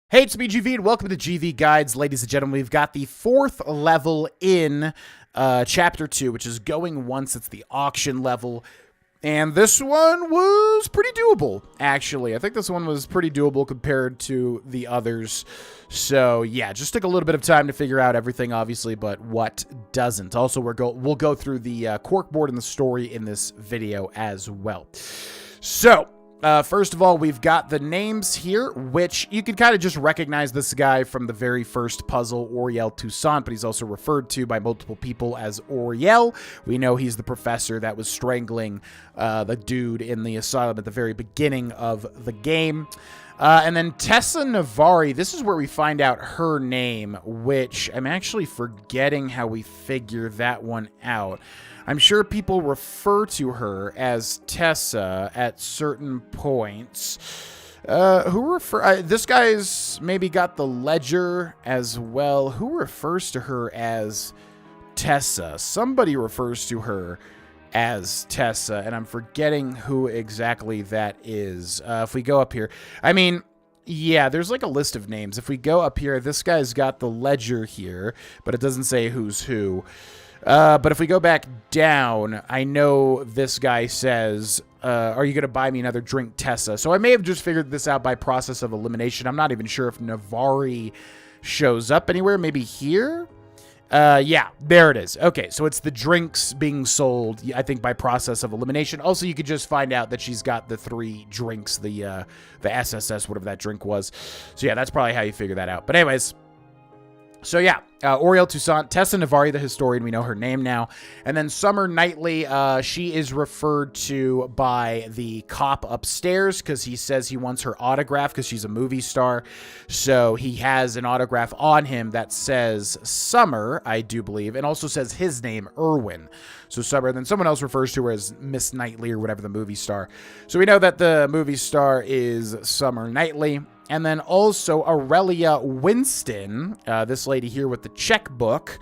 Hey, it's me, GV, and welcome to GV Guides. Ladies and gentlemen, we've got the fourth level in Chapter 2, which is going once. It's the auction level. And this one was pretty doable, actually. I think this one was pretty doable compared to the others. So, yeah, just took a little bit of time to figure out everything, obviously, but what doesn't. Also, we'll go through the corkboard and the story in this video as well. So, first of all, we've got the names here, which you can kind of just recognize this guy from the very first puzzle, Oriel Toussaint, but he's also referred to by multiple people as Oriel. We know he's the professor that was strangling the dude in the asylum at the very beginning of the game. And then Tessa Navari, this is where we find out her name, which I'm actually forgetting how we figure that one out. I'm sure people refer to her as Tessa at certain points. This guy's maybe got the ledger as well. Who refers to her as Tessa? Somebody refers to her as Tessa, and I'm forgetting who exactly that is. If we go up here, I mean, yeah, there's like a list of names. If we go up here, this guy's got the ledger here, but it doesn't say who's who. But if we go back down, I know this guy says, are you going to buy me another drink, Tessa? So I may have just figured this out by process of elimination. I'm not even sure if Navari shows up anywhere. Maybe here? Yeah, there it is. Okay, so it's the drinks being sold, I think, by process of elimination. Also, you could just find out that she's got the 3 drinks, the SSS, whatever that drink was. So yeah, that's probably how you figure that out. But anyways, so yeah, Oriel Toussaint, Tessa Navari, the historian, we know her name now. And then Summer Knightley, she is referred to by the cop upstairs because he says he wants her autograph because she's a movie star. So he has an autograph on him that says Summer, I do believe, and also says his name, Irwin. So Summer, then someone else refers to her as Miss Knightley or whatever, the movie star. So we know that the movie star is Summer Knightley. And then also Aurelia Winston, this lady here with the checkbook.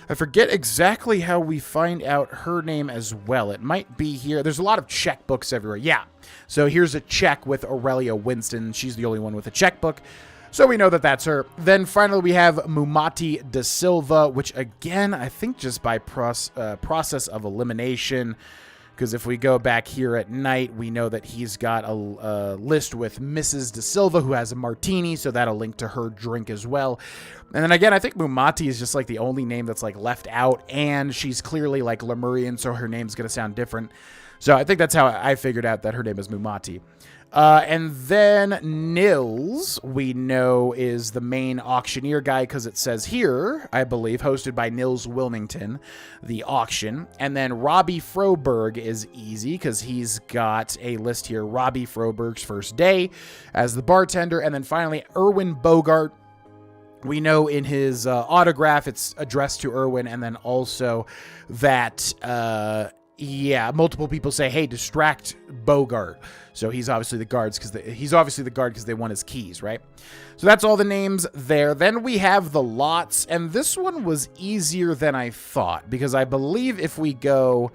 I forget exactly how we find out her name as well. It might be here. There's a lot of checkbooks everywhere. Yeah. So here's a check with Aurelia Winston. She's the only one with a checkbook. So we know that that's her. Then finally we have Mumati da Silva, which again, I think just by process of elimination. Because if we go back here at night, we know that he's got a list with Mrs. Da Silva, who has a martini, so that'll link to her drink as well. And then again, I think Mumati is just like the only name that's like left out, and she's clearly like Lemurian, so her name's going to sound different. So I think that's how I figured out that her name is Mumati. And then Nils, we know, is the main auctioneer guy because it says here, I believe, hosted by Nils Wilmington, the auction. And then Robbie Froberg is easy because he's got a list here. Robbie Froberg's first day as the bartender. And then finally, Erwin Bogart. We know in his autograph it's addressed to Erwin, and then also that... yeah, multiple people say, "Hey, distract Bogart." So he's obviously the guard because they want his keys, right? So that's all the names there. Then we have the lots, and this one was easier than I thought because I believe if we go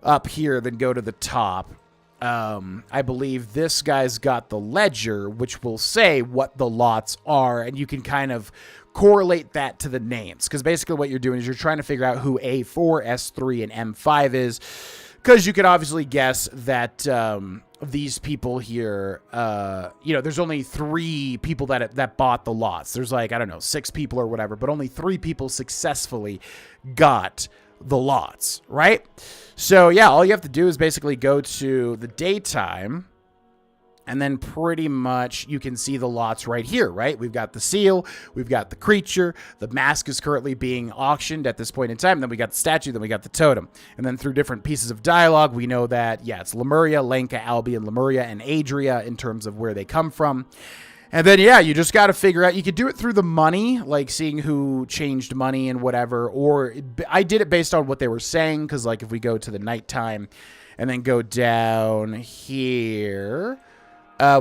up here, then go to the top, I believe this guy's got the ledger, which will say what the lots are, and you can kind of correlate that to the names, because basically what you're doing is you're trying to figure out who A4, S3, and M5 is, because you could obviously guess that these people here, you know, there's only 3 people that bought the lots. There's like, I don't know, 6 people or whatever, but only 3 people successfully got the lots, right? So yeah, all you have to do is basically go to the daytime, and then pretty much you can see the lots right here, right? We've got the seal, we've got the creature, the mask is currently being auctioned at this point in time, then we got the statue, then we got the totem. And then through different pieces of dialogue, we know that, yeah, it's Lemuria, Lenka, Albion, Lemuria, and Adria in terms of where they come from. And then, yeah, you just got to figure out, you could do it through the money, like seeing who changed money and whatever, or I did it based on what they were saying, because like if we go to the nighttime and then go down here...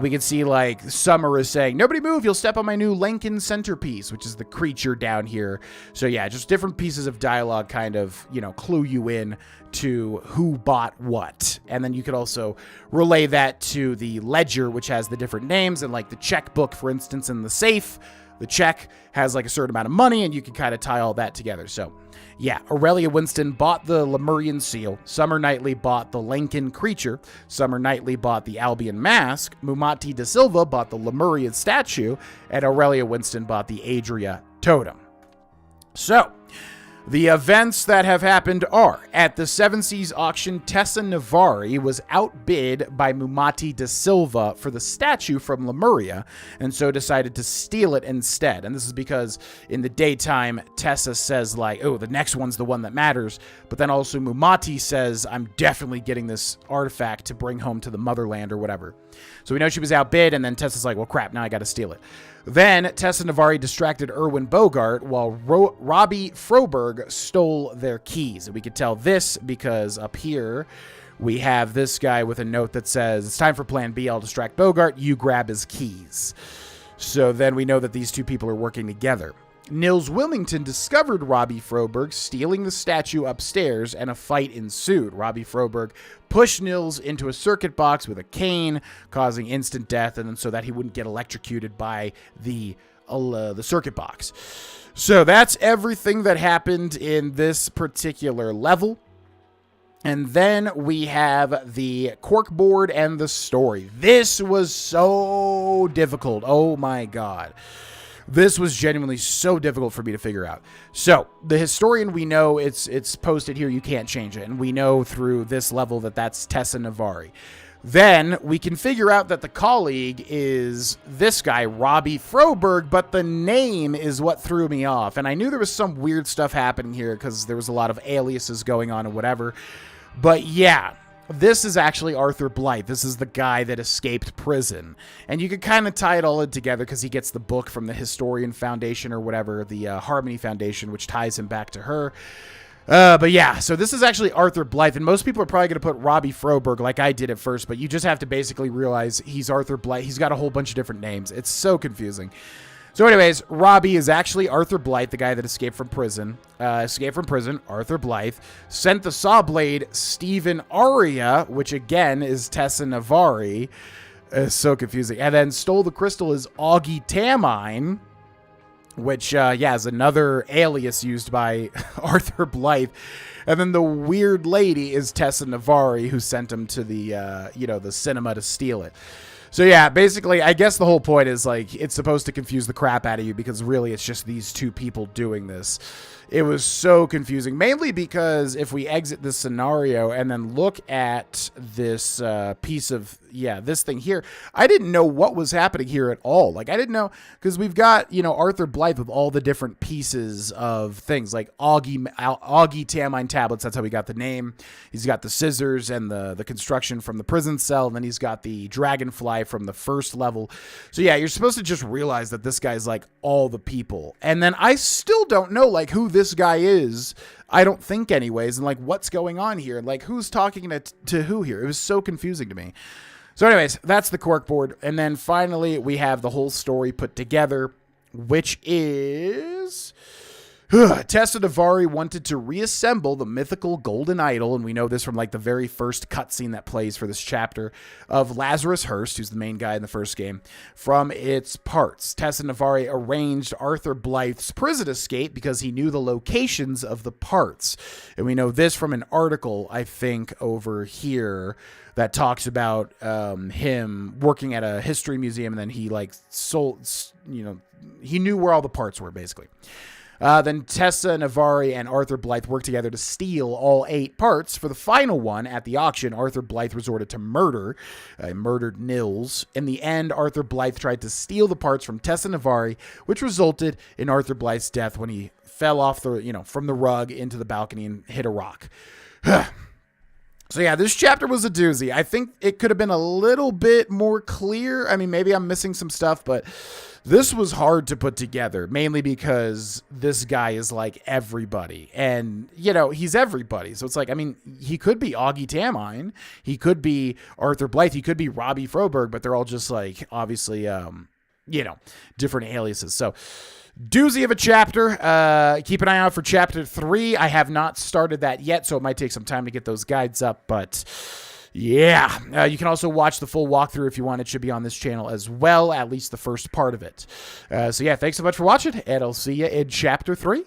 We can see like Summer is saying, "Nobody move, you'll step on my new Lankin centerpiece," which is the creature down here. So yeah, just different pieces of dialogue kind of, clue you in to who bought what. And then you could also relay that to the ledger, which has the different names, and like the checkbook, for instance, in the safe. The check has like a certain amount of money, and you can kind of tie all that together. So yeah, Aurelia Winston bought the Lemurian seal. Summer Knightley bought the Lankin creature. Summer Knightley bought the Albion mask. Mumati da Silva bought the Lemurian statue. And Aurelia Winston bought the Adria totem. So the events that have happened are, at the Seven Seas auction, Tessa Navari was outbid by Mumati da Silva for the statue from Lemuria, and so decided to steal it instead. And this is because in the daytime, Tessa says like, "Oh, the next one's the one that matters," but then also Mumati says, "I'm definitely getting this artifact to bring home to the motherland," or whatever. So we know she was outbid, and then Tessa's like, "Well, crap, now I gotta steal it." Then Tessa Navari distracted Erwin Bogart while Robbie Froberg stole their keys. And we could tell this because up here we have this guy with a note that says, "It's time for plan B. I'll distract Bogart. You grab his keys." So then we know that these two people are working together. Nils Wilmington discovered Robbie Froberg stealing the statue upstairs, and a fight ensued. Robbie Froberg pushed Nils into a circuit box with a cane, causing instant death, and then so that he wouldn't get electrocuted by the circuit box. So that's everything that happened in this particular level. And then we have the corkboard and the story. This was so difficult. Oh my God. This was genuinely so difficult for me to figure out. So the historian, we know it's posted here. You can't change it. And we know through this level that that's Tessa Navari. Then we can figure out that the colleague is this guy, Robbie Froberg, but the name is what threw me off. And I knew there was some weird stuff happening here because there was a lot of aliases going on and whatever. But yeah, this is actually Arthur Blythe. This is the guy that escaped prison. And you could kind of tie it all in together because he gets the book from the Historian Foundation or whatever, the Harmony Foundation, which ties him back to her. But yeah, so this is actually Arthur Blythe, and most people are probably going to put Robbie Froberg like I did at first, but you just have to basically realize he's Arthur Blythe. He's got a whole bunch of different names. It's so confusing. So anyways, Robbie is actually Arthur Blythe, the guy that escaped from prison. Arthur Blythe, sent the saw blade Stephen Aria, which again is Tessa Navari. It's so confusing. And then stole the crystal is Augie Tamine, which, is another alias used by Arthur Blythe. And then the weird lady is Tessa Navari, who sent him to the, the cinema to steal it. So yeah, basically, I guess the whole point is like it's supposed to confuse the crap out of you because really it's just these two people doing this. It was so confusing, mainly because if we exit this scenario and then look at this piece of, this thing here, I didn't know what was happening here at all. Like, I didn't know, because we've got, Arthur Blythe with all the different pieces of things, like Augie Tamine tablets, that's how he got the name. He's got the scissors and the construction from the prison cell, and then he's got the dragonfly from the first level. So yeah, you're supposed to just realize that this guy's like all the people. And then I still don't know like who this guy is. I don't think anyways. And like what's going on here? And like who's talking to who here? It was so confusing to me. So anyways, that's the corkboard. And then finally we have the whole story put together, which is Tessa Navari wanted to reassemble the mythical golden idol, and we know this from like the very first cutscene that plays for this chapter of Lazarus Hurst, who's the main guy in the first game, from its parts. Tessa Navari arranged Arthur Blythe's prison escape because he knew the locations of the parts. And we know this from an article, I think, over here that talks about him working at a history museum, and then he like sold, he knew where all the parts were, basically. Then Tessa Navari and Arthur Blythe worked together to steal all 8 parts. For the final one, at the auction, Arthur Blythe resorted to murder. Murdered Nils. In the end, Arthur Blythe tried to steal the parts from Tessa Navari, which resulted in Arthur Blythe's death when he fell off the, from the rug into the balcony and hit a rock. So yeah, this chapter was a doozy. I think it could have been a little bit more clear. I mean, maybe I'm missing some stuff, but this was hard to put together, mainly because this guy is like everybody. And, you know, he's everybody. So it's like, I mean, he could be Augie Tamine. He could be Arthur Blythe. He could be Robbie Froberg, but they're all just like, obviously, you know, different aliases. So doozy of a chapter. Keep an eye out for chapter 3. I have not started that yet, so it might take some time to get those guides up, but yeah. You can also watch the full walkthrough if you want. It should be on this channel as well, at least the first part of it. So yeah, thanks so much for watching, and I'll see you in chapter 3.